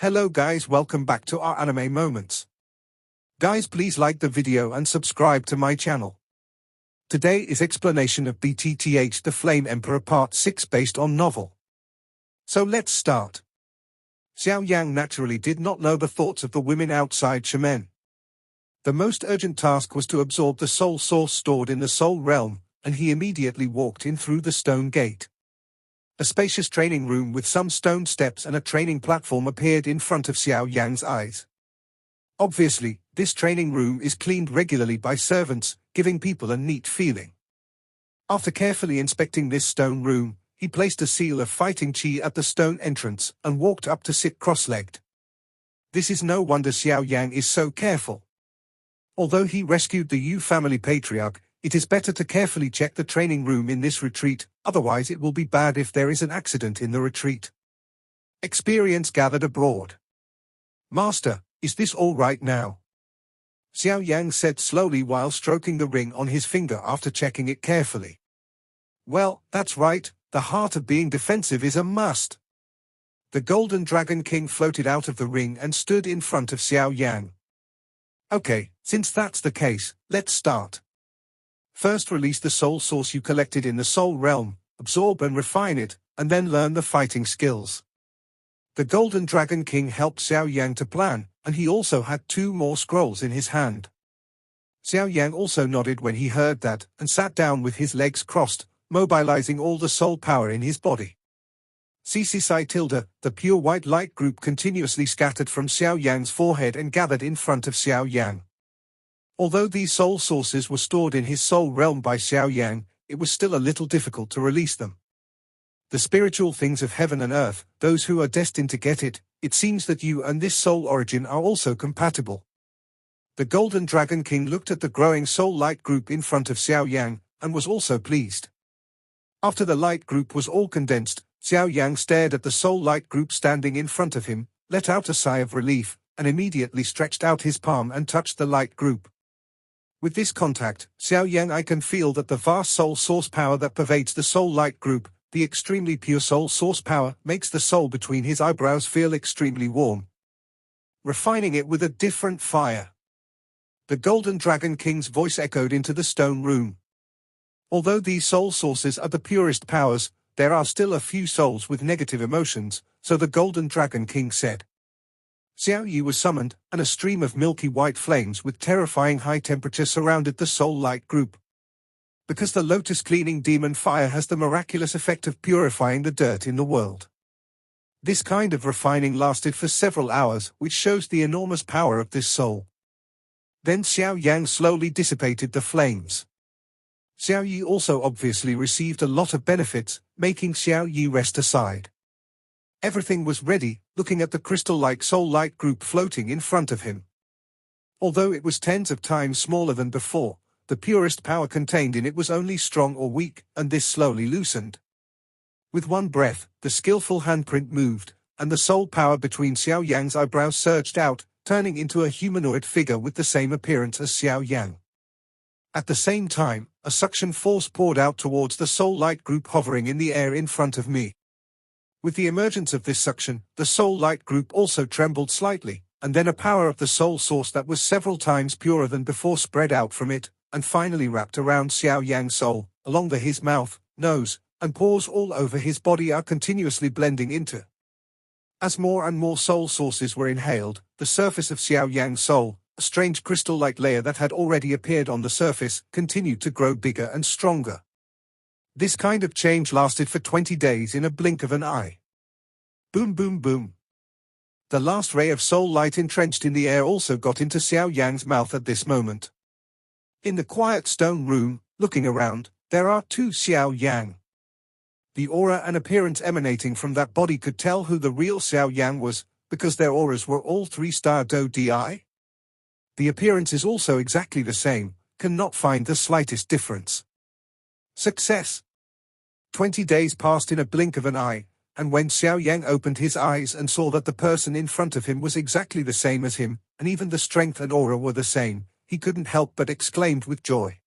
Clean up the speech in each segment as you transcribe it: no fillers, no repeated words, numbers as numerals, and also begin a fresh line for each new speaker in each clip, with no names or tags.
Hello guys, welcome back to our anime moments. Guys, please like the video and subscribe to my channel. Today is explanation of BTTH The Flame Emperor Part 6 based on novel. So let's start. Xiao Yan naturally did not know the thoughts of the women outside Shaman. The most urgent task was to absorb the soul source stored in the soul realm, and he immediately walked in through the stone gate. A spacious training room with some stone steps and a training platform appeared in front of Xiao Yan's eyes. Obviously, this training room is cleaned regularly by servants, giving people a neat feeling. After carefully inspecting this stone room, he placed a seal of fighting chi at the stone entrance and walked up to sit cross-legged. This is no wonder Xiao Yan is so careful. Although he rescued the Yu family patriarch, it is better to carefully check the training room in this retreat, otherwise it will be bad if there is an accident in the retreat. Experience gathered abroad. Master, is this all right now? Xiao Yan said slowly while stroking the ring on his finger after checking it carefully. Well, that's right, the heart of being defensive is a must. The Golden Dragon King floated out of the ring and stood in front of Xiao Yan. Okay, since that's the case, let's start. First release the soul source you collected in the soul realm, absorb and refine it, and then learn the fighting skills. The Golden Dragon King helped Xiao Yan to plan, and he also had 2 more scrolls in his hand. Xiao Yan also nodded when he heard that, and sat down with his legs crossed, mobilizing all the soul power in his body. CC the pure white light group continuously scattered from Xiao Yan's forehead and gathered in front of Xiao Yan. Although these soul sources were stored in his soul realm by Xiao Yan, it was still a little difficult to release them. The spiritual things of heaven and earth, those who are destined to get it, it seems that you and this soul origin are also compatible. The Golden Dragon King looked at the growing soul light group in front of Xiao Yan, and was also pleased. After the light group was all condensed, Xiao Yan stared at the soul light group standing in front of him, let out a sigh of relief, and immediately stretched out his palm and touched the light group. With this contact, Xiao Yan, I can feel that the vast soul source power that pervades the soul light group, the extremely pure soul source power, makes the soul between his eyebrows feel extremely warm. Refining it with a different fire. The Golden Dragon King's voice echoed into the stone room. Although these soul sources are the purest powers, there are still a few souls with negative emotions, so the Golden Dragon King said. Xiao Yi was summoned, and a stream of milky white flames with terrifying high temperature surrounded the soul light group. Because the lotus cleaning demon fire has the miraculous effect of purifying the dirt in the world. This kind of refining lasted for several hours, which shows the enormous power of this soul. Then Xiao Yang slowly dissipated the flames. Xiao Yi also obviously received a lot of benefits, making Xiao Yi rest aside. Everything was ready, looking at the crystal-like soul light group floating in front of him. Although it was tens of times smaller than before, the purest power contained in it was only strong or weak, and this slowly loosened. With one breath, the skillful handprint moved, and the soul power between Xiao Yang's eyebrows surged out, turning into a humanoid figure with the same appearance as Xiao Yang. At the same time, a suction force poured out towards the soul light group hovering in the air in front of me. With the emergence of this suction, the soul light group also trembled slightly, and then a power of the soul source that was several times purer than before spread out from it, and finally wrapped around Xiao Yang's soul, along his mouth, nose, and pores all over his body are continuously blending into. As more and more soul sources were inhaled, the surface of Xiao Yang's soul, a strange crystal-like layer that had already appeared on the surface, continued to grow bigger and stronger. This kind of change lasted for 20 days in a blink of an eye. Boom boom boom. The last ray of soul light entrenched in the air also got into Xiao Yang's mouth at this moment. In the quiet stone room, looking around, there are 2 Xiao Yang. The aura and appearance emanating from that body could tell who the real Xiao Yang was, because their auras were all 3-star Do Di. The appearance is also exactly the same, cannot find the slightest difference. Success. 20 days passed in a blink of an eye, and when Xiao Yang opened his eyes and saw that the person in front of him was exactly the same as him, and even the strength and aura were the same, he couldn't help but exclaimed with joy.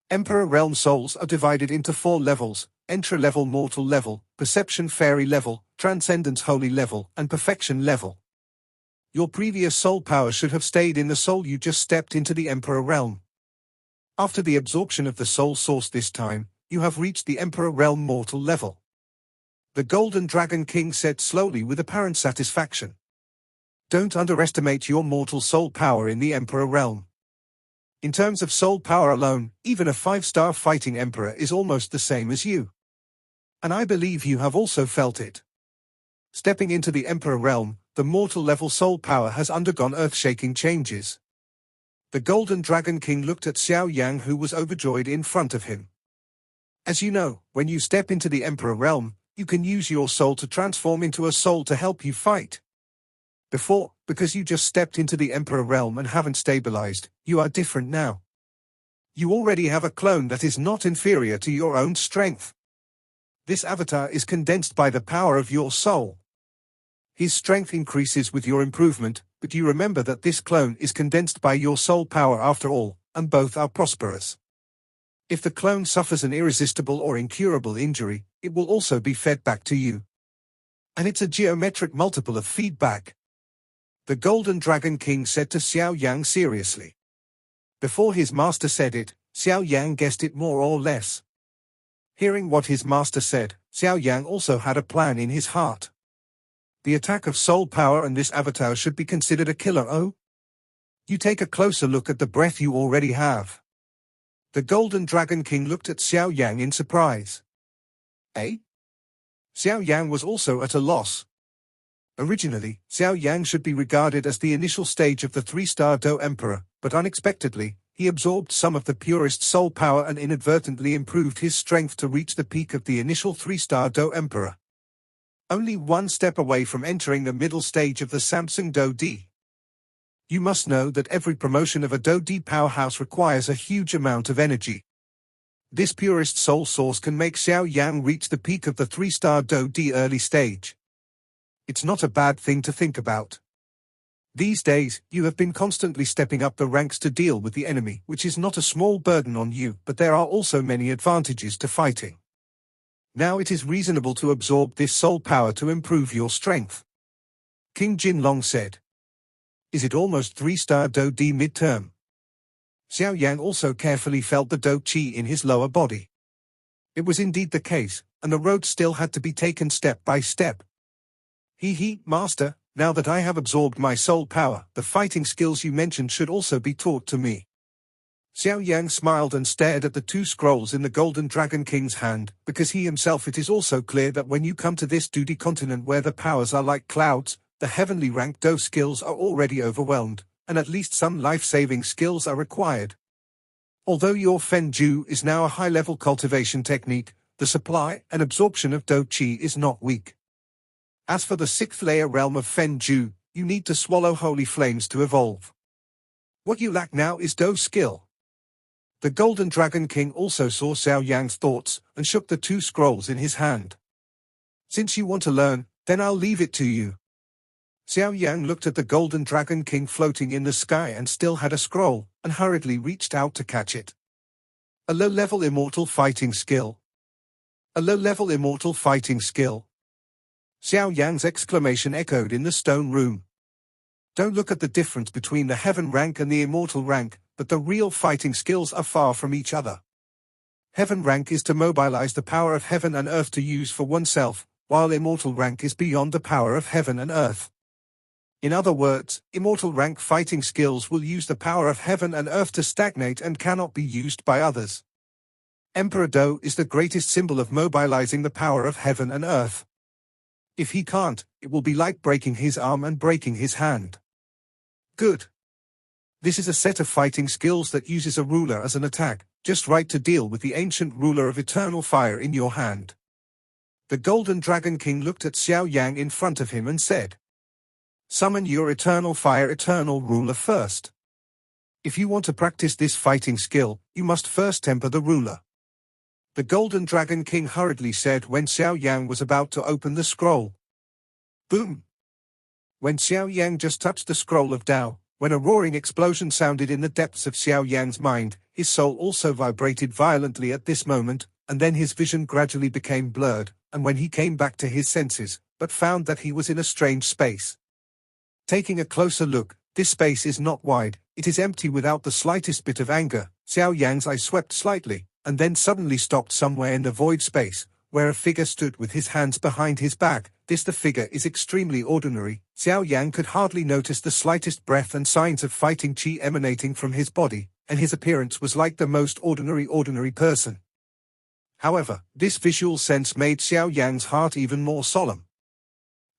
Emperor Realm souls are divided into 4 levels: entry-level mortal level, perception fairy level, transcendence holy level, and perfection level. Your previous soul power should have stayed in the soul you just stepped into the Emperor realm. After the absorption of the soul source this time, you have reached the Emperor realm mortal level. The Golden Dragon King said slowly with apparent satisfaction. Don't underestimate your mortal soul power in the Emperor realm. In terms of soul power alone, even a 5-star fighting Emperor is almost the same as you. And I believe you have also felt it. Stepping into the Emperor realm, the mortal level soul power has undergone earth-shaking changes. The Golden Dragon King looked at Xiao Yan, who was overjoyed in front of him. As you know, when you step into the Emperor realm, you can use your soul to transform into a soul to help you fight. Before, because you just stepped into the Emperor realm and haven't stabilized, you are different now. You already have a clone that is not inferior to your own strength. This avatar is condensed by the power of your soul. His strength increases with your improvement, but you remember that this clone is condensed by your soul power after all, and both are prosperous. If the clone suffers an irresistible or incurable injury, it will also be fed back to you. And it's a geometric multiple of feedback. The Golden Dragon King said to Xiao Yang seriously. Before his master said it, Xiao Yang guessed it more or less. Hearing what his master said, Xiao Yang also had a plan in his heart. The attack of soul power and this avatar should be considered a killer. Oh? You take a closer look at the breath you already have. The Golden Dragon King looked at Xiao Yang in surprise. Eh? Xiao Yang was also at a loss. Originally, Xiao Yang should be regarded as the initial stage of the 3-star Do Emperor, but unexpectedly, he absorbed some of the purest soul power and inadvertently improved his strength to reach the peak of the initial 3-star Do Emperor. Only one step away from entering the middle stage of the Samsung Do D. You must know that every promotion of a Do D powerhouse requires a huge amount of energy. This purest soul source can make Xiao Yang reach the peak of the 3-star Do D early stage. It's not a bad thing to think about. These days, you have been constantly stepping up the ranks to deal with the enemy, which is not a small burden on you, but there are also many advantages to fighting. Now it is reasonable to absorb this soul power to improve your strength. King Jinlong said. Is it almost 3-star Do D midterm? Xiao Yang also carefully felt the Do Qi in his lower body. It was indeed the case, and the road still had to be taken step by step. Master, now that I have absorbed my soul power, the fighting skills you mentioned should also be taught to me. Xiao Yang smiled and stared at the 2 scrolls in the Golden Dragon King's hand, because he himself it is also clear that when you come to this Dudi continent where the powers are like clouds, the heavenly rank Do skills are already overwhelmed, and at least some life-saving skills are required. Although your Fen Ju is now a high-level cultivation technique, the supply and absorption of Do Qi is not weak. As for the 6th layer realm of Fen Ju, you need to swallow holy flames to evolve. What you lack now is Do skill. The Golden Dragon King also saw Xiao Yang's thoughts, and shook the 2 scrolls in his hand. Since you want to learn, then I'll leave it to you. Xiao Yang looked at the Golden Dragon King floating in the sky and still had a scroll, and hurriedly reached out to catch it. A low-level immortal fighting skill. A low-level immortal fighting skill. Xiao Yang's exclamation echoed in the stone room. Don't look at the difference between the heaven rank and the immortal rank, but the real fighting skills are far from each other. Heaven rank is to mobilize the power of heaven and earth to use for oneself, while immortal rank is beyond the power of heaven and earth. In other words, immortal rank fighting skills will use the power of heaven and earth to stagnate and cannot be used by others. Emperor Do is the greatest symbol of mobilizing the power of heaven and earth. If he can't, it will be like breaking his arm and breaking his hand. Good. This is a set of fighting skills that uses a ruler as an attack, just right to deal with the ancient ruler of eternal fire in your hand. The Golden Dragon King looked at Xiao Yang in front of him and said, Summon your eternal fire eternal ruler first. If you want to practice this fighting skill, you must first temper the ruler. The Golden Dragon King hurriedly said when Xiao Yang was about to open the scroll. Boom! When Xiao Yang just touched the scroll of Tao, when a roaring explosion sounded in the depths of Xiao Yang's mind, his soul also vibrated violently at this moment, and then his vision gradually became blurred, and when he came back to his senses, but found that he was in a strange space. Taking a closer look, this space is not wide, it is empty without the slightest bit of anger. Xiao Yan's eyes swept slightly, and then suddenly stopped somewhere in the void space, where a figure stood with his hands behind his back. The figure is extremely ordinary. Xiao Yan could hardly notice the slightest breath and signs of fighting qi emanating from his body, and his appearance was like the most ordinary person. However, this visual sense made Xiao Yan's heart even more solemn.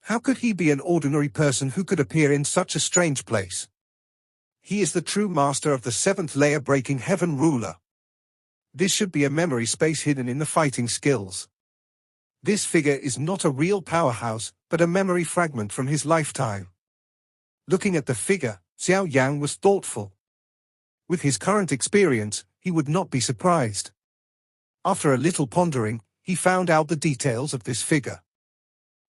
How could he be an ordinary person who could appear in such a strange place? He is the true master of the 7th layer breaking heaven ruler. This should be a memory space hidden in the fighting skills. This figure is not a real powerhouse, but a memory fragment from his lifetime. Looking at the figure, Xiao Yan was thoughtful. With his current experience, he would not be surprised. After a little pondering, he found out the details of this figure.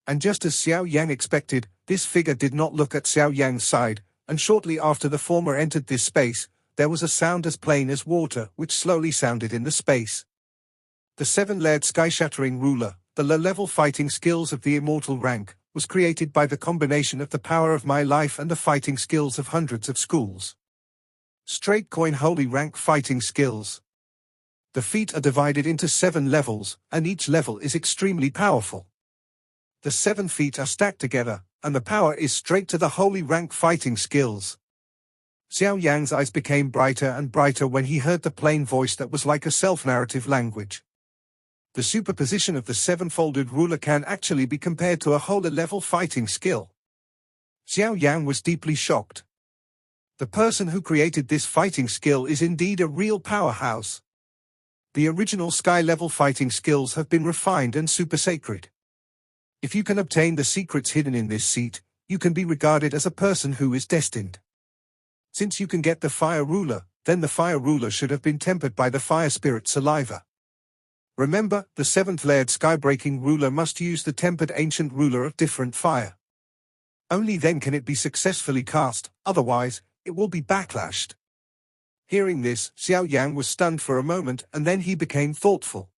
And just as Xiao Yan expected, this figure did not look at Xiao Yan's side, and shortly after the former entered this space, there was a sound as plain as water which slowly sounded in the space. The 7-layered sky-shattering ruler, the low-level fighting skills of the immortal rank, was created by the combination of the power of my life and the fighting skills of hundreds of schools. Straight coin holy rank fighting skills. The feat are divided into 7 levels, and each level is extremely powerful. The 7 feet are stacked together, and the power is straight to the holy rank fighting skills. Xiao Yan's eyes became brighter and brighter when he heard the plain voice that was like a self-narrative language. The superposition of the 7-folded ruler can actually be compared to a holy level fighting skill. Xiao Yan was deeply shocked. The person who created this fighting skill is indeed a real powerhouse. The original sky-level fighting skills have been refined and super sacred. If you can obtain the secrets hidden in this seat, you can be regarded as a person who is destined. Since you can get the fire ruler, then the fire ruler should have been tempered by the fire spirit saliva. Remember, the 7th layered sky-breaking ruler must use the tempered ancient ruler of different fire. Only then can it be successfully cast, otherwise, it will be backlashed. Hearing this, Xiao Yan was stunned for a moment and then he became thoughtful.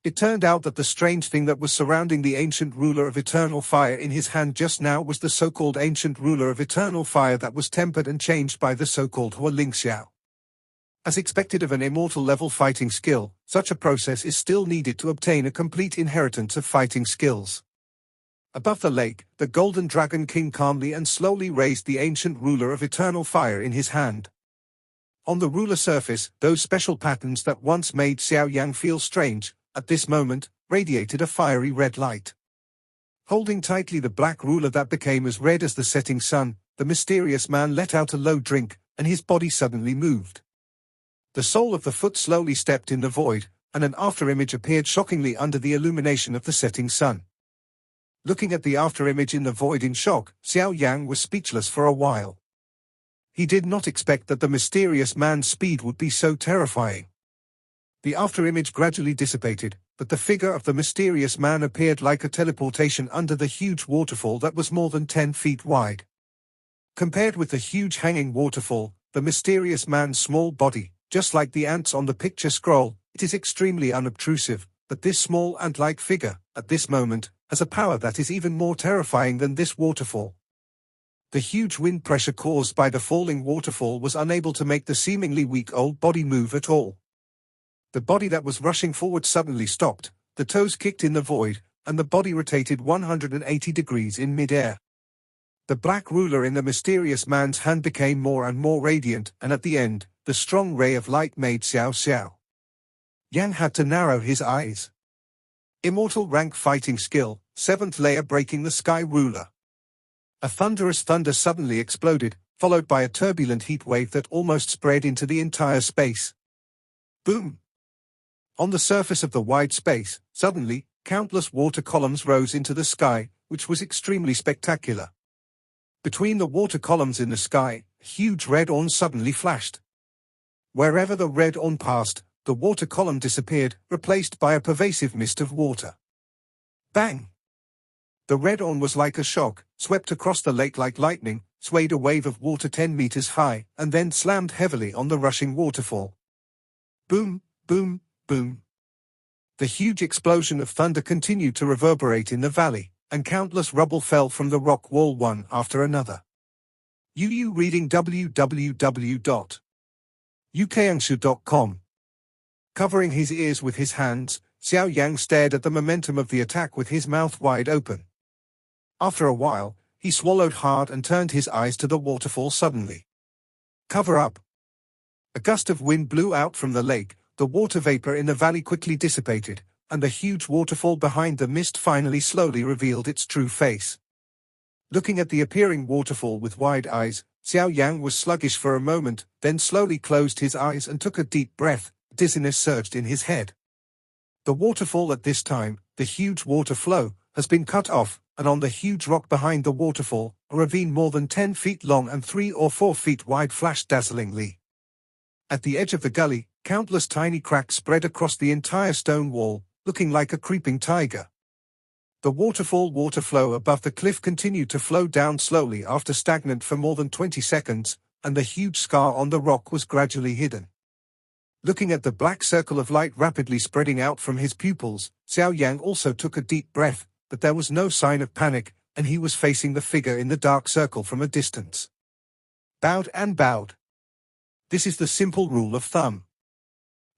It turned out that the strange thing that was surrounding the ancient ruler of eternal fire in his hand just now was the so-called ancient ruler of eternal fire that was tempered and changed by the so-called Hua Ling Xiao. As expected of an immortal level fighting skill, such a process is still needed to obtain a complete inheritance of fighting skills. Above the lake, the golden dragon king calmly and slowly raised the ancient ruler of eternal fire in his hand. On the ruler surface, those special patterns that once made Xiao Yan feel strange, at this moment, radiated a fiery red light. Holding tightly the black ruler that became as red as the setting sun, the mysterious man let out a low drink, and his body suddenly moved. The sole of the foot slowly stepped in the void, and an afterimage appeared shockingly under the illumination of the setting sun. Looking at the afterimage in the void in shock, Xiao Yan was speechless for a while. He did not expect that the mysterious man's speed would be so terrifying. The afterimage gradually dissipated, but the figure of the mysterious man appeared like a teleportation under the huge waterfall that was more than 10 feet wide. Compared with the huge hanging waterfall, the mysterious man's small body, just like the ants on the picture scroll, it is extremely unobtrusive, but this small ant-like figure, at this moment, has a power that is even more terrifying than this waterfall. The huge wind pressure caused by the falling waterfall was unable to make the seemingly weak old body move at all. The body that was rushing forward suddenly stopped, the toes kicked in the void, and the body rotated 180 degrees in mid-air. The black ruler in the mysterious man's hand became more and more radiant, and at the end, the strong ray of light made Xiao Yan had to narrow his eyes. Immortal rank fighting skill, 7th layer breaking the sky ruler. A thunderous thunder suddenly exploded, followed by a turbulent heat wave that almost spread into the entire space. Boom! On the surface of the wide space, suddenly, countless water columns rose into the sky, which was extremely spectacular. Between the water columns in the sky, a huge red orb suddenly flashed. Wherever the red orb passed, the water column disappeared, replaced by a pervasive mist of water. Bang! The red orb was like a shock, swept across the lake like lightning, swayed a wave of water 10 meters high, and then slammed heavily on the rushing waterfall. Boom, boom, boom. The huge explosion of thunder continued to reverberate in the valley, and countless rubble fell from the rock wall one after another. UU reading www.ukangshu.com. Covering his ears with his hands, Xiao Yan stared at the momentum of the attack with his mouth wide open. After a while, he swallowed hard and turned his eyes to the waterfall suddenly. Cover up! A gust of wind blew out from the lake, the water vapor in the valley quickly dissipated, and the huge waterfall behind the mist finally slowly revealed its true face. Looking at the appearing waterfall with wide eyes, Xiao Yan was sluggish for a moment, then slowly closed his eyes and took a deep breath. Dizziness surged in his head. The waterfall at this time, the huge water flow, has been cut off, and on the huge rock behind the waterfall, a ravine more than 10 feet long and 3 or 4 feet wide flashed dazzlingly. At the edge of the gully, countless tiny cracks spread across the entire stone wall, looking like a creeping tiger. The waterfall water flow above the cliff continued to flow down slowly after stagnant for more than 20 seconds, and the huge scar on the rock was gradually hidden. Looking at the black circle of light rapidly spreading out from his pupils, Xiao Yan also took a deep breath, but there was no sign of panic, and he was facing the figure in the dark circle from a distance. Bowed and bowed. This is the simple rule of thumb.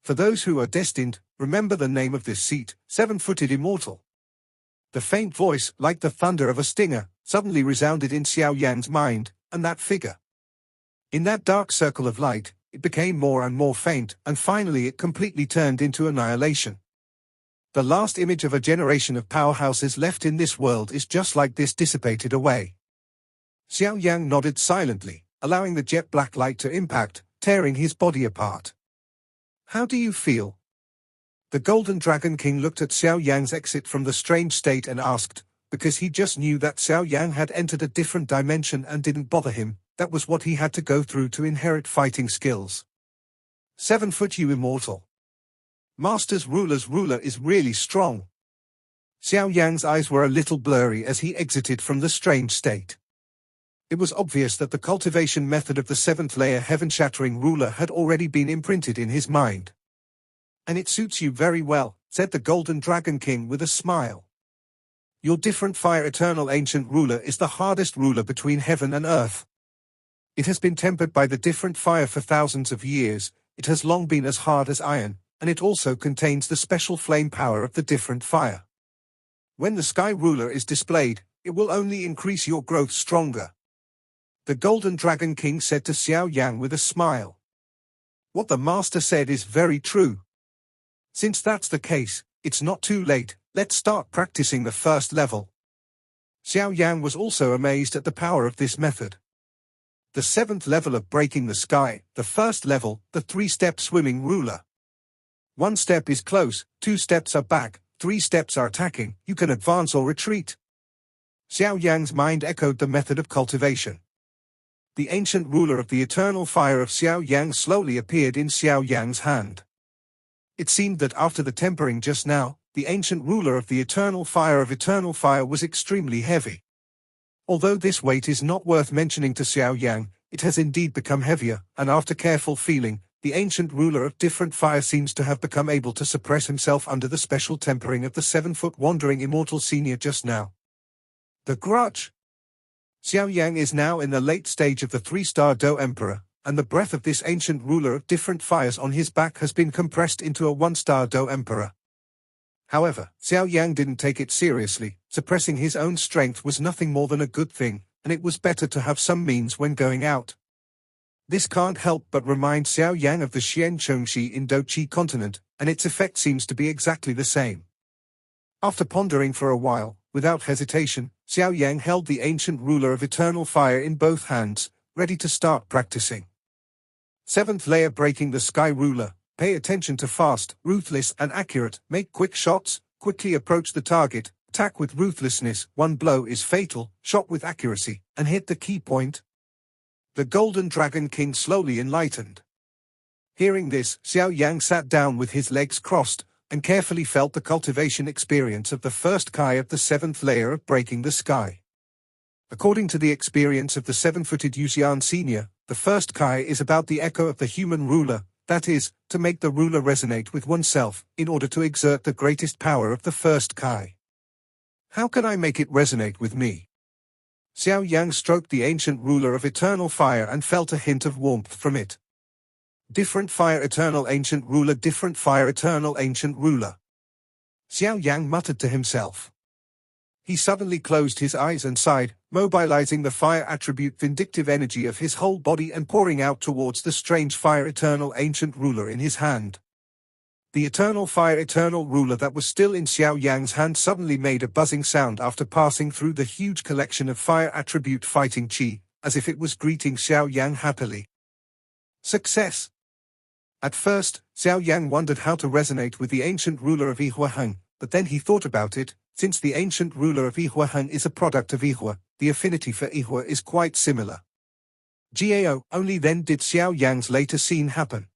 For those who are destined, remember the name of this seat, seven-footed immortal. The faint voice, like the thunder of a stinger, suddenly resounded in Xiao Yan's mind, and that figure. In that dark circle of light, it became more and more faint, and finally it completely turned into annihilation. The last image of a generation of powerhouses left in this world is just like this dissipated away. Xiao Yan nodded silently, allowing the jet black light to impact, tearing his body apart. How do you feel? The Golden Dragon King looked at Xiao Yan's exit from the strange state and asked, because he just knew that Xiao Yan had entered a different dimension and didn't bother him, that was what he had to go through to inherit fighting skills. 7 foot you immortal. Master's ruler's ruler is really strong. Xiao Yan's eyes were a little blurry as he exited from the strange state. It was obvious that the cultivation method of the 7th layer heaven-shattering ruler had already been imprinted in his mind. And it suits you very well, said the Golden Dragon King with a smile. Your different fire eternal ancient ruler is the hardest ruler between heaven and earth. It has been tempered by the different fire for thousands of years, it has long been as hard as iron, and it also contains the special flame power of the different fire. When the sky ruler is displayed, it will only increase your growth stronger. The Golden Dragon King said to Xiao Yan with a smile. What the master said is very true. Since that's the case, it's not too late, let's start practicing the first level. Xiao Yan was also amazed at the power of this method. The 7th level of breaking the sky, the first level, the 3-step swimming ruler. 1 step is close, 2 steps are back, 3 steps are attacking, you can advance or retreat. Xiao Yan's mind echoed the method of cultivation. The ancient ruler of the eternal fire of Xiao Yang slowly appeared in Xiao Yan's hand. It seemed that after the tempering just now, the ancient ruler of the eternal fire was extremely heavy. Although this weight is not worth mentioning to Xiao Yan, it has indeed become heavier, and after careful feeling, the ancient ruler of different fire seems to have become able to suppress himself under the special tempering of the 7-foot wandering immortal senior just now. The grudge. Xiao Yan is now in the late stage of the 3-star Do Emperor, and the breath of this ancient ruler of different fires on his back has been compressed into a 1-star Do Emperor. However, Xiao Yan didn't take it seriously, suppressing his own strength was nothing more than a good thing, and it was better to have some means when going out. This can't help but remind Xiao Yan of the Xian Chongxi Indo-Chi continent, and its effect seems to be exactly the same. After pondering for a while, without hesitation, Xiao Yan held the ancient ruler of eternal fire in both hands, ready to start practicing. 7th layer breaking the sky ruler, pay attention to fast, ruthless and accurate, make quick shots, quickly approach the target, attack with ruthlessness, 1 blow is fatal, shot with accuracy, and hit the key point. The Golden Dragon King slowly enlightened. Hearing this, Xiao Yang sat down with his legs crossed, and carefully felt the cultivation experience of the first Kai of the 7th layer of breaking the sky. According to the experience of the 7-footed Yuxian Senior, the first Kai is about the echo of the human ruler, that is, to make the ruler resonate with oneself, in order to exert the greatest power of the first Kai. How can I make it resonate with me? Xiao Yang stroked the ancient ruler of eternal fire and felt a hint of warmth from it. Different fire eternal ancient ruler, different fire eternal ancient ruler. Xiao Yang muttered to himself. He suddenly closed his eyes and sighed, mobilizing the fire attribute vindictive energy of his whole body and pouring out towards the strange fire eternal ancient ruler in his hand. The eternal fire eternal ruler that was still in Xiao Yang's hand suddenly made a buzzing sound after passing through the huge collection of fire attribute fighting chi, as if it was greeting Xiao Yang happily. Success! At first, Xiao Yang wondered how to resonate with the ancient ruler of Yihuaheng, but then he thought about it. Since the ancient ruler of Yihuaheng is a product of Yihua, the affinity for Yihua is quite similar. Gao, only then did Xiao Yang's later scene happen.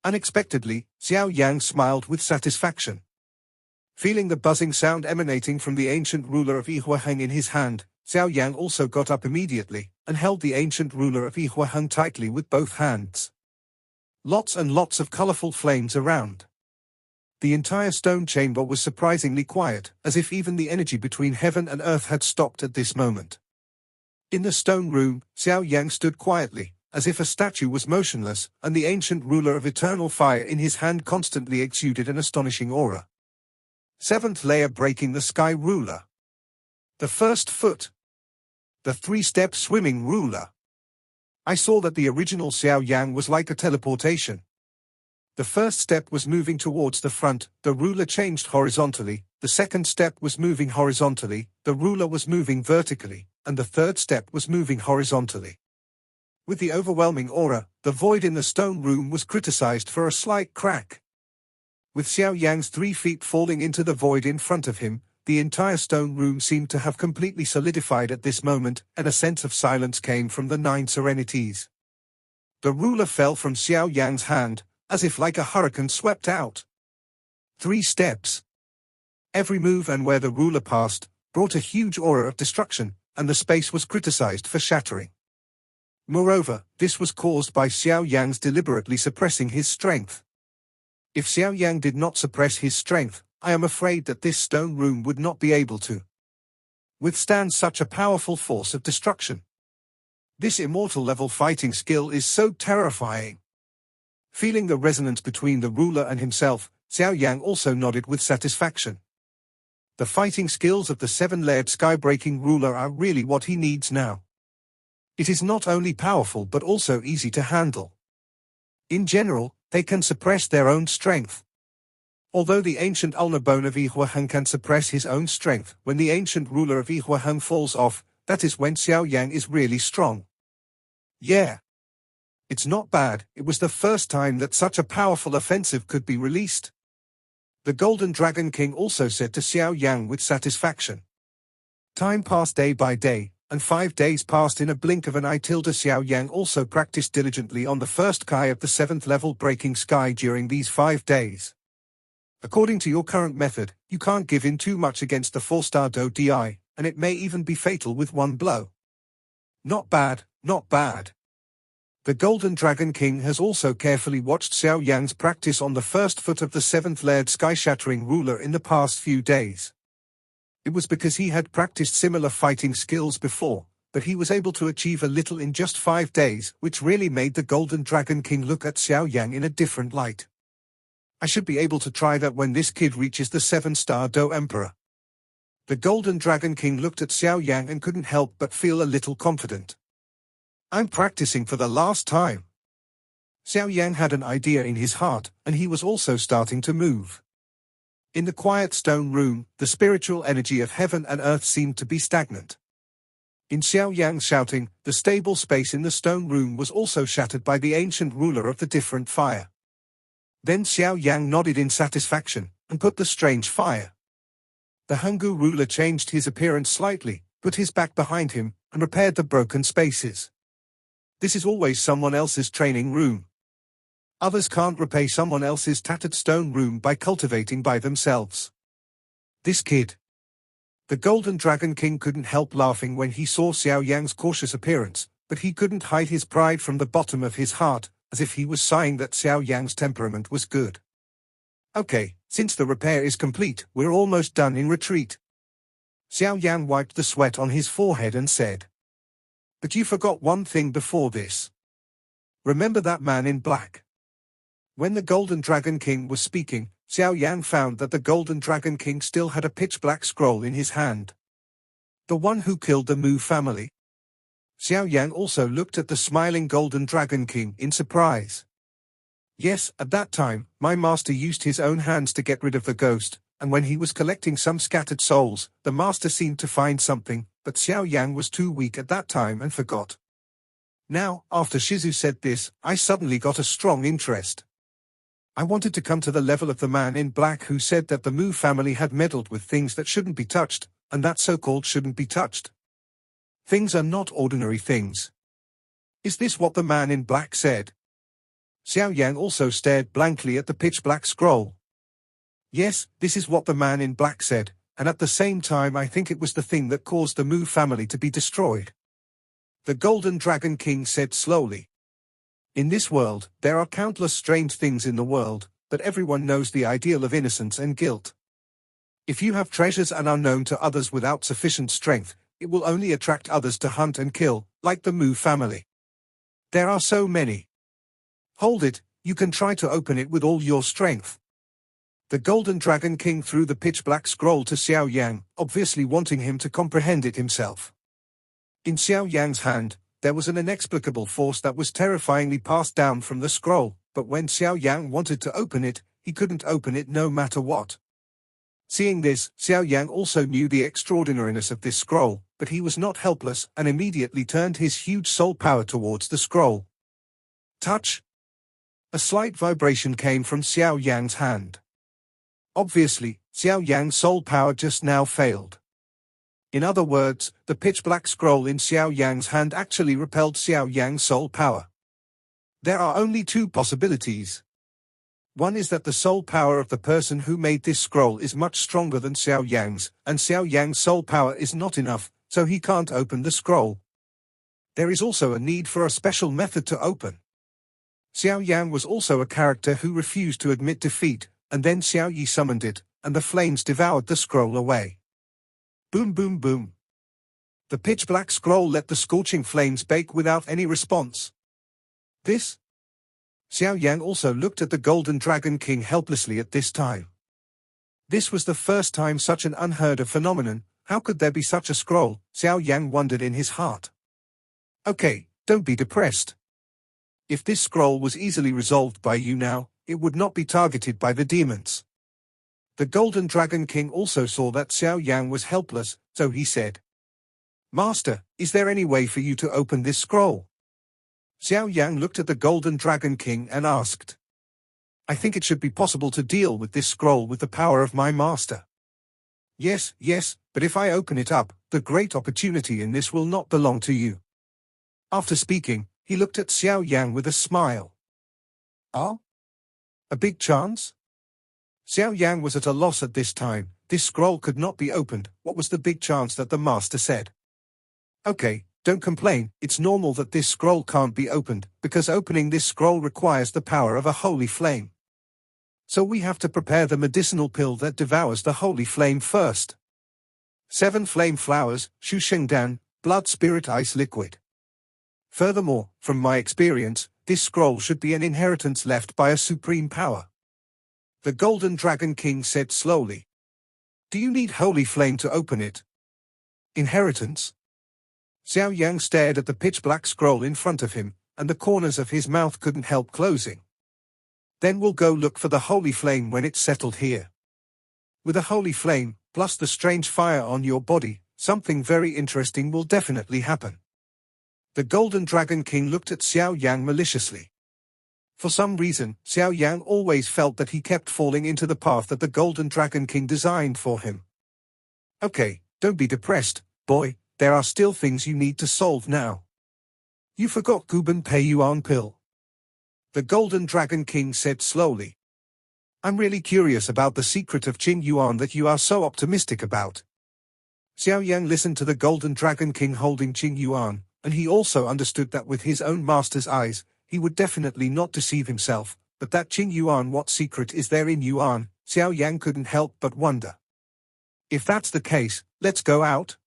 Unexpectedly, Xiao Yang smiled with satisfaction. Feeling the buzzing sound emanating from the ancient ruler of Yihuaheng in his hand, Xiao Yang also got up immediately, and held the ancient ruler of Yihuaheng tightly with both hands. Lots and lots of colorful flames around. The entire stone chamber was surprisingly quiet, as if even the energy between heaven and earth had stopped at this moment. In the stone room, Xiao Yang stood quietly, as if a statue was motionless, and the ancient ruler of eternal fire in his hand constantly exuded an astonishing aura. Seventh layer breaking the sky ruler. The first foot. The three-step swimming ruler. I saw that the original Xiao Yang was like a teleportation. The first step was moving towards the front, the ruler changed horizontally, the second step was moving horizontally, the ruler was moving vertically, and the third step was moving horizontally. With the overwhelming aura, the void in the stone room was criticized for a slight crack. With Xiao Yang's 3 feet falling into the void in front of him, the entire stone room seemed to have completely solidified at this moment, and a sense of silence came from the 9 serenities. The ruler fell from Xiao Yang's hand, as if like a hurricane swept out. 3 steps. Every move and where the ruler passed, brought a huge aura of destruction, and the space was criticized for shattering. Moreover, this was caused by Xiao Yang's deliberately suppressing his strength. If Xiao Yang did not suppress his strength, I am afraid that this stone room would not be able to withstand such a powerful force of destruction. This immortal level fighting skill is so terrifying. Feeling the resonance between the ruler and himself, Xiao Yang also nodded with satisfaction. The fighting skills of the 7-layered sky-breaking ruler are really what he needs now. It is not only powerful but also easy to handle. In general, they can suppress their own strength. Although the ancient ulnar bone of Yihuaheng can suppress his own strength, when the ancient ruler of Yihuaheng falls off, that is when Xiao Yang is really strong. Yeah. It's not bad, it was the first time that such a powerful offensive could be released. The Golden Dragon King also said to Xiao Yang with satisfaction. Time passed day by day, and 5 days passed in a blink of an eye. Xiao Yang also practiced diligently on the first Kai of the 7th level breaking sky during these 5 days. According to your current method, you can't give in too much against the 4-star Do Di, and it may even be fatal with 1 blow. Not bad, not bad. The Golden Dragon King has also carefully watched Xiao Yang's practice on the first foot of the 7th-layered sky-shattering ruler in the past few days. It was because he had practiced similar fighting skills before, but he was able to achieve a little in just 5 days, which really made the Golden Dragon King look at Xiao Yang in a different light. I should be able to try that when this kid reaches the 7-star Do Emperor. The Golden Dragon King looked at Xiao Yang and couldn't help but feel a little confident. I'm practicing for the last time. Xiao Yang had an idea in his heart, and he was also starting to move. In the quiet stone room, the spiritual energy of heaven and earth seemed to be stagnant. In Xiao Yang's shouting, the stable space in the stone room was also shattered by the ancient ruler of the different fire. Then Xiao Yang nodded in satisfaction, and put the strange fire. The Hanggu ruler changed his appearance slightly, put his back behind him, and repaired the broken spaces. This is always someone else's training room. Others can't repay someone else's tattered stone room by cultivating by themselves. This kid. The Golden Dragon King couldn't help laughing when he saw Xiao Yang's cautious appearance, but he couldn't hide his pride from the bottom of his heart, as if he was sighing that Xiao Yang's temperament was good. Okay, since the repair is complete, we're almost done in retreat. Xiao Yan wiped the sweat on his forehead and said, "But you forgot one thing before this. Remember that man in black?" When the Golden Dragon King was speaking, Xiao Yan found that the Golden Dragon King still had a pitch-black scroll in his hand. The one who killed the Mu family. Xiao Yan also looked at the smiling Golden Dragon King in surprise. Yes, at that time, my master used his own hands to get rid of the ghost, and when he was collecting some scattered souls, the master seemed to find something, but Xiao Yang was too weak at that time and forgot. Now, after Shizu said this, I suddenly got a strong interest. I wanted to come to the level of the man in black who said that the Mu family had meddled with things that shouldn't be touched, and that so-called shouldn't be touched. Things are not ordinary things. Is this what the man in black said? Xiao Yang also stared blankly at the pitch-black scroll. Yes, this is what the man in black said, and at the same time I think it was the thing that caused the Mu family to be destroyed. The Golden Dragon King said slowly. In this world, there are countless strange things in the world, but everyone knows the ideal of innocence and guilt. If you have treasures and are known to others without sufficient strength, it will only attract others to hunt and kill, like the Mu family. There are so many. Hold it, you can try to open it with all your strength. The Golden Dragon King threw the pitch-black scroll to Xiao Yang, obviously wanting him to comprehend it himself. In Xiao Yang's hand, there was an inexplicable force that was terrifyingly passed down from the scroll, but when Xiao Yang wanted to open it, he couldn't open it no matter what. Seeing this, Xiao Yang also knew the extraordinariness of this scroll, but he was not helpless and immediately turned his huge soul power towards the scroll. Touch! A slight vibration came from Xiao Yang's hand. Obviously, Xiao Yang's soul power just now failed. In other words, the pitch-black scroll in Xiao Yang's hand actually repelled Xiao Yang's soul power. There are only two possibilities. One is that the soul power of the person who made this scroll is much stronger than Xiao Yang's, and Xiao Yang's soul power is not enough, so he can't open the scroll. There is also a need for a special method to open. Xiao Yang was also a character who refused to admit defeat, and then Xiao Yi summoned it, and the flames devoured the scroll away. Boom boom boom. The pitch-black scroll let the scorching flames bake without any response. This? Xiao Yang also looked at the Golden Dragon King helplessly at this time. This was the first time such an unheard-of phenomenon. How could there be such a scroll? Xiao Yang wondered in his heart. Okay, don't be depressed. If this scroll was easily resolved by you now, it would not be targeted by the demons. The Golden Dragon King also saw that Xiao Yang was helpless, so he said, "Master, is there any way for you to open this scroll?" Xiao Yang looked at the Golden Dragon King and asked, "I think it should be possible to deal with this scroll with the power of my master." Yes, but if I open it up, the great opportunity in this will not belong to you." After speaking, he looked at Xiao Yang with a smile. "Ah? A big chance?" Xiao Yang was at a loss at this time. This scroll could not be opened. What was the big chance that the master said? Okay, don't complain, it's normal that this scroll can't be opened, because opening this scroll requires the power of a holy flame. So we have to prepare the medicinal pill that devours the holy flame first. 7 flame flowers, Shu Shengdan, blood spirit ice liquid. Furthermore, from my experience, this scroll should be an inheritance left by a supreme power. The Golden Dragon King said slowly. Do you need holy flame to open it? Inheritance? Xiao Yang stared at the pitch-black scroll in front of him, and the corners of his mouth couldn't help closing. Then we'll go look for the holy flame when it's settled here. With a holy flame, plus the strange fire on your body, something very interesting will definitely happen. The Golden Dragon King looked at Xiao Yang maliciously. For some reason, Xiao Yang always felt that he kept falling into the path that the Golden Dragon King designed for him. Okay, don't be depressed, boy, there are still things you need to solve now. You forgot Guban Pei Yuan pill. The Golden Dragon King said slowly. I'm really curious about the secret of Qing Yuan that you are so optimistic about. Xiao Yang listened to the Golden Dragon King holding Qing Yuan, and he also understood that with his own master's eyes, he would definitely not deceive himself, but that Qing Yuan, what secret is there in Yuan? Xiao Yang couldn't help but wonder. If that's the case, let's go out.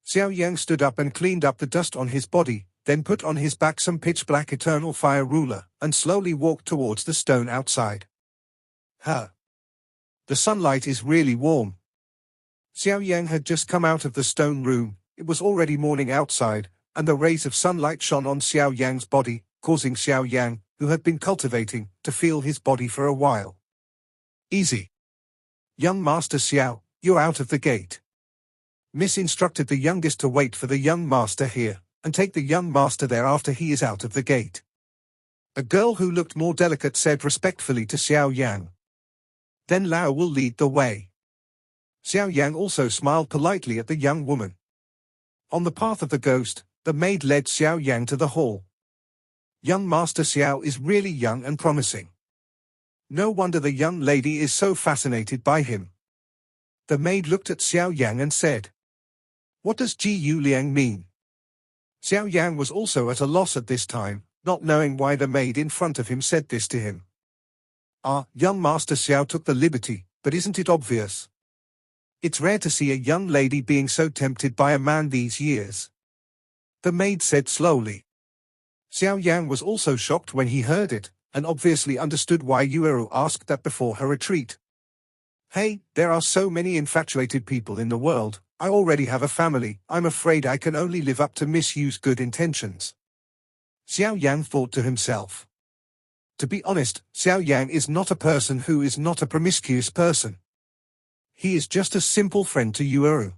Xiao Yang stood up and cleaned up the dust on his body, then put on his back some pitch-black eternal fire ruler, and slowly walked towards the stone outside. The sunlight is really warm. Xiao Yang had just come out of the stone room. It was already morning outside, and the rays of sunlight shone on Xiao Yang's body, causing Xiao Yang, who had been cultivating, to feel his body for a while. Easy. Young Master Xiao, you're out of the gate. Miss instructed the youngest to wait for the young master here, and take the young master there after he is out of the gate. A girl who looked more delicate said respectfully to Xiao Yang. Then Lao will lead the way. Xiao Yang also smiled politely at the young woman. On the path of the ghost, the maid led Xiao Yang to the hall. Young Master Xiao is really young and promising. No wonder the young lady is so fascinated by him. The maid looked at Xiao Yang and said, What does Ji Yu Liang mean? Xiao Yang was also at a loss at this time, not knowing why the maid in front of him said this to him. Young Master Xiao took the liberty, but isn't it obvious? It's rare to see a young lady being so tempted by a man these years. The maid said slowly. Xiao Yang was also shocked when he heard it, and obviously understood why Yueru asked that before her retreat. Hey, there are so many infatuated people in the world. I already have a family. I'm afraid I can only live up to Miss Yu's good intentions. Xiao Yang thought to himself. To be honest, Xiao Yang is not a person who is not a promiscuous person. He is just a simple friend to Yueru.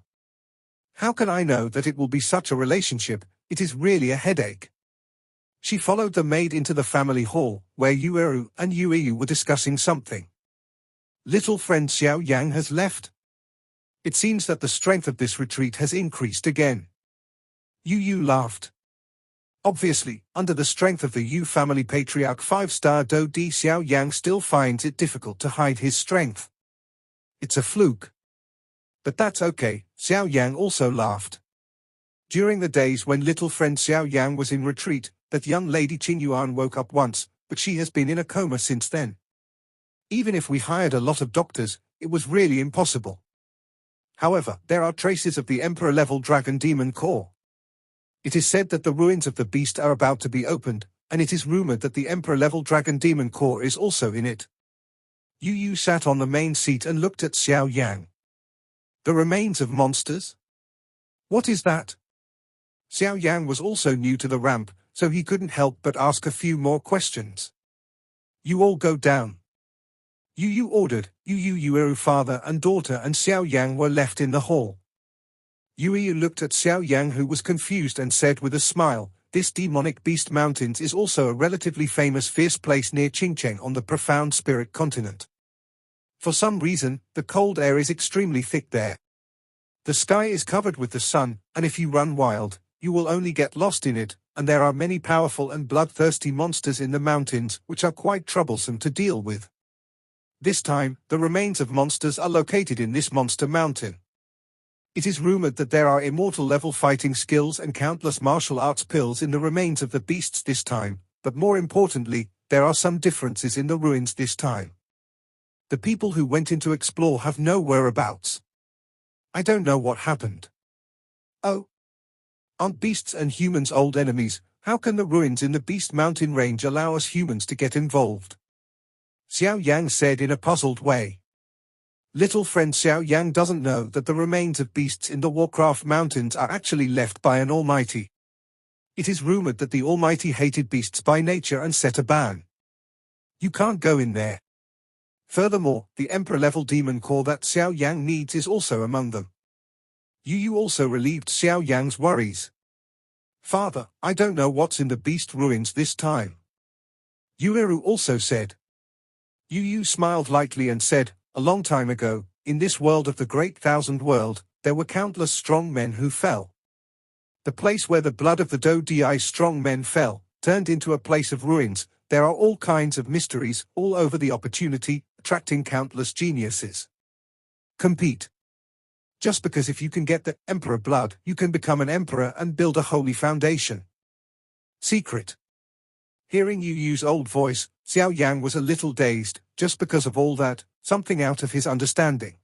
How can I know that it will be such a relationship? It is really a headache. She followed the maid into the family hall, where Yueru and Yueyu were discussing something. Little friend Xiao Yang has left. It seems that the strength of this retreat has increased again. Yu laughed. Obviously, under the strength of the Yu family patriarch 5-star Do Di, Xiao Yang still finds it difficult to hide his strength. It's a fluke. But that's okay, Xiao Yang also laughed. During the days when little friend Xiao Yang was in retreat, that young lady Qing Yuan woke up once, but she has been in a coma since then. Even if we hired a lot of doctors, it was really impossible. However, there are traces of the Emperor-level Dragon Demon Core. It is said that the ruins of the beast are about to be opened, and it is rumored that the Emperor-level Dragon Demon Core is also in it. Yu sat on the main seat and looked at Xiao Yang. The remains of monsters? What is that? Xiao Yang was also new to the ramp, so he couldn't help but ask a few more questions. You all go down. Yu ordered. Yueru father and daughter and Xiao Yang were left in the hall. Yueyu looked at Xiao Yang, who was confused, and said with a smile, This demonic beast mountains is also a relatively famous fierce place near Qingcheng on the profound spirit continent. For some reason, the cold air is extremely thick there. The sky is covered with the sun, and if you run wild, you will only get lost in it, and there are many powerful and bloodthirsty monsters in the mountains which are quite troublesome to deal with. This time, the remains of monsters are located in this monster mountain. It is rumored that there are immortal-level fighting skills and countless martial arts pills in the remains of the beasts this time, but more importantly, there are some differences in the ruins this time. The people who went in to explore have no whereabouts. I don't know what happened. Oh. Aren't beasts and humans old enemies? How can the ruins in the Beast Mountain range allow us humans to get involved? Xiao Yang said in a puzzled way. Little friend Xiao Yang doesn't know that the remains of beasts in the Warcraft Mountains are actually left by an Almighty. It is rumored that the Almighty hated beasts by nature and set a ban. You can't go in there. Furthermore, the Emperor-level demon core that Xiao Yang needs is also among them. Yu also relieved Xiao Yang's worries. Father, I don't know what's in the beast ruins this time. Yueru also said. Yu smiled lightly and said, A long time ago, in this world of the Great Thousand World, there were countless strong men who fell. The place where the blood of the Do Di strong men fell, turned into a place of ruins. There are all kinds of mysteries all over the opportunity, attracting countless geniuses. Compete. Just because if you can get the Emperor blood, you can become an emperor and build a holy foundation. Secret. Hearing Yu's old voice, Xiao Yang was a little dazed, just because of all that, something out of his understanding.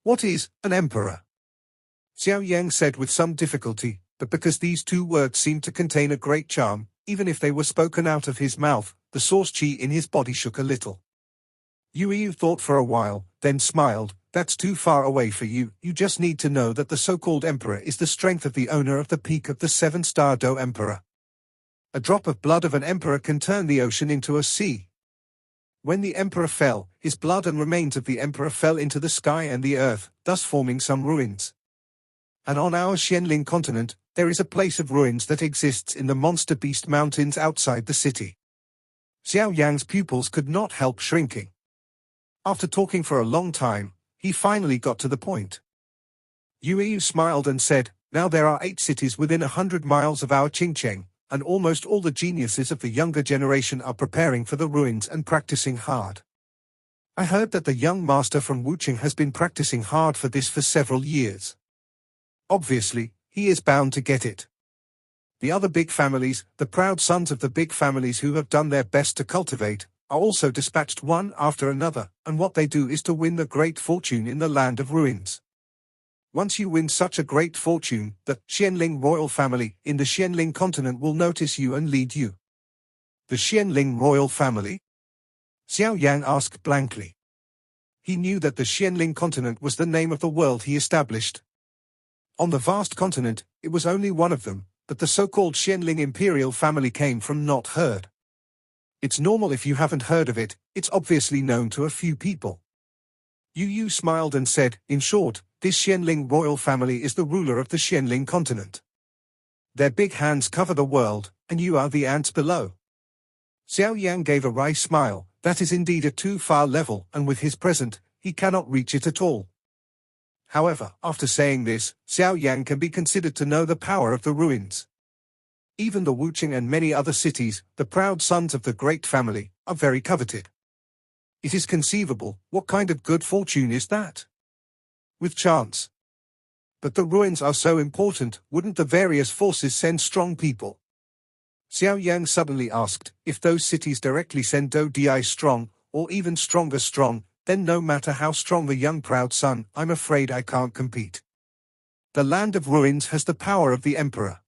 What is an emperor? Xiao Yan said with some difficulty, but because these two words seemed to contain a great charm, even if they were spoken out of his mouth, the source chi in his body shook a little. Yu thought for a while, then smiled. That's too far away for you. You just need to know that the so-called emperor is the strength of the owner of the peak of the 7-star Do Emperor. A drop of blood of an emperor can turn the ocean into a sea. When the emperor fell, his blood and remains of the emperor fell into the sky and the earth, thus forming some ruins. And on our Xianling continent, there is a place of ruins that exists in the Monster Beast Mountains outside the city. Xiao Yang's pupils could not help shrinking. After talking for a long time, he finally got to the point. Yu smiled and said, now there are 8 cities within 100 miles of our Qingcheng, and almost all the geniuses of the younger generation are preparing for the ruins and practicing hard. I heard that the young master from Wuqing has been practicing hard for this for several years. Obviously, he is bound to get it. The other big families, the proud sons of the big families who have done their best to cultivate, are also dispatched one after another, and what they do is to win the great fortune in the land of ruins. Once you win such a great fortune, the Xianling royal family in the Xianling continent will notice you and lead you. The Xianling royal family? Xiao Yan asked blankly. He knew that the Xianling continent was the name of the world he established. On the vast continent, it was only one of them, but the so-called Xianling imperial family came from not heard. It's normal if you haven't heard of it, it's obviously known to a few people. Yu smiled and said, in short, this Xianling royal family is the ruler of the Xianling continent. Their big hands cover the world, and you are the ants below. Xiao Yan gave a wry smile. That is indeed a too far level, and with his present, he cannot reach it at all. However, after saying this, Xiao Yan can be considered to know the power of the ruins. Even the Wuqing and many other cities, the proud sons of the great family, are very coveted. It is conceivable. What kind of good fortune is that? With chance. But the ruins are so important, wouldn't the various forces send strong people? Xiao Yang suddenly asked, if those cities directly send Di strong, or even stronger strong, then no matter how strong the young proud son, I'm afraid I can't compete. The land of ruins has the power of the emperor.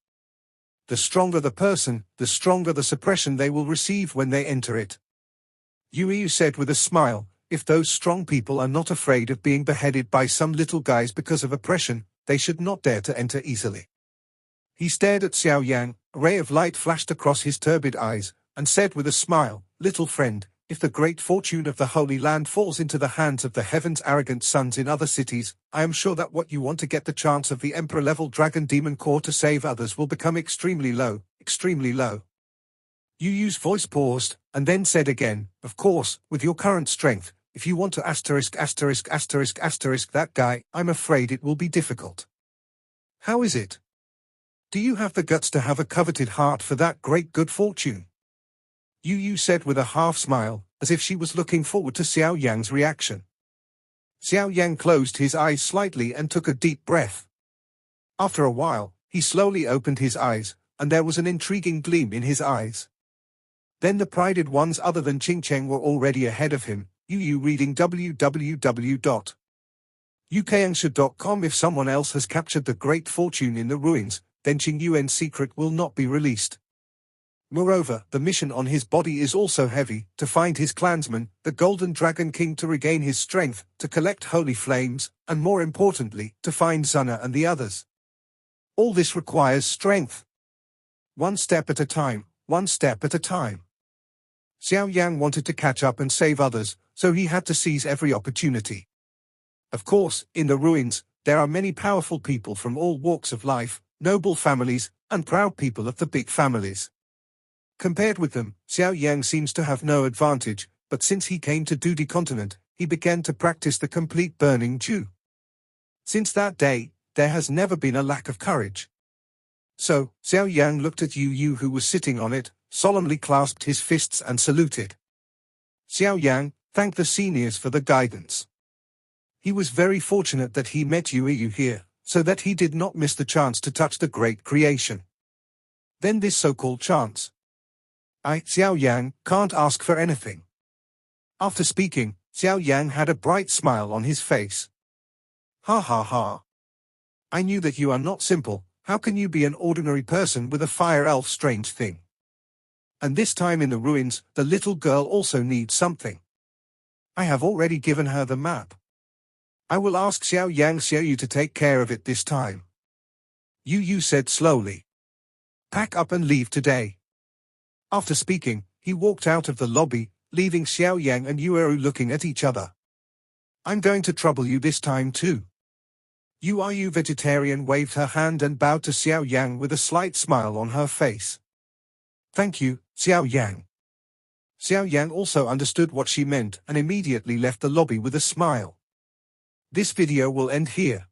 The stronger the person, the stronger the suppression they will receive when they enter it. Yu said with a smile, if those strong people are not afraid of being beheaded by some little guys because of oppression, they should not dare to enter easily. He stared at Xiao Yang, a ray of light flashed across his turbid eyes, and said with a smile, little friend, if the great fortune of the Holy Land falls into the hands of the heaven's arrogant sons in other cities, I am sure that what you want to get the chance of the Emperor-level Dragon Demon Core to save others will become extremely low, extremely low. Yu's voice paused, and then said again, of course, with your current strength, if you want to that guy, I'm afraid it will be difficult. How is it? Do you have the guts to have a coveted heart for that great good fortune? Yu said with a half smile, as if she was looking forward to Xiao Yang's reaction. Xiao Yang closed his eyes slightly and took a deep breath. After a while, he slowly opened his eyes, and there was an intriguing gleam in his eyes. Then the prided ones other than Qingcheng were already ahead of him. Yu reading www.ukangsha.com. If someone else has captured the great fortune in the ruins, then Qing Yuan's secret will not be released. Moreover, the mission on his body is also heavy, to find his clansman, the Golden Dragon King, to regain his strength, to collect holy flames, and more importantly, to find Zuna and the others. All this requires strength. One step at a time, one step at a time. Xiao Yang wanted to catch up and save others, so he had to seize every opportunity. Of course, in the ruins, there are many powerful people from all walks of life, noble families, and proud people of the big families. Compared with them, Xiao Yang seems to have no advantage, but since he came to Dudi continent, he began to practice the complete burning Ju. Since that day, there has never been a lack of courage. So, Xiao Yang looked at Yu who was sitting on it, solemnly clasped his fists and saluted. Xiao Yang thanked the seniors for the guidance. He was very fortunate that he met Yu here, so that he did not miss the chance to touch the great creation. Then this so-called chance. Xiao Yang, can't ask for anything. After speaking, Xiao Yang had a bright smile on his face. Ha ha ha. I knew that you are not simple. How can you be an ordinary person with a fire elf? Strange thing. And this time in the ruins, the little girl also needs something. I have already given her the map. I will ask Xiao Yu to take care of it this time. Yu said slowly. Pack up and leave today. After speaking, he walked out of the lobby, leaving Xiao Yang and Yueru looking at each other. I'm going to trouble you this time too. Are you vegetarian? Waved her hand and bowed to Xiao Yang with a slight smile on her face. Thank you, Xiao Yang. Xiao Yang also understood what she meant and immediately left the lobby with a smile. This video will end here.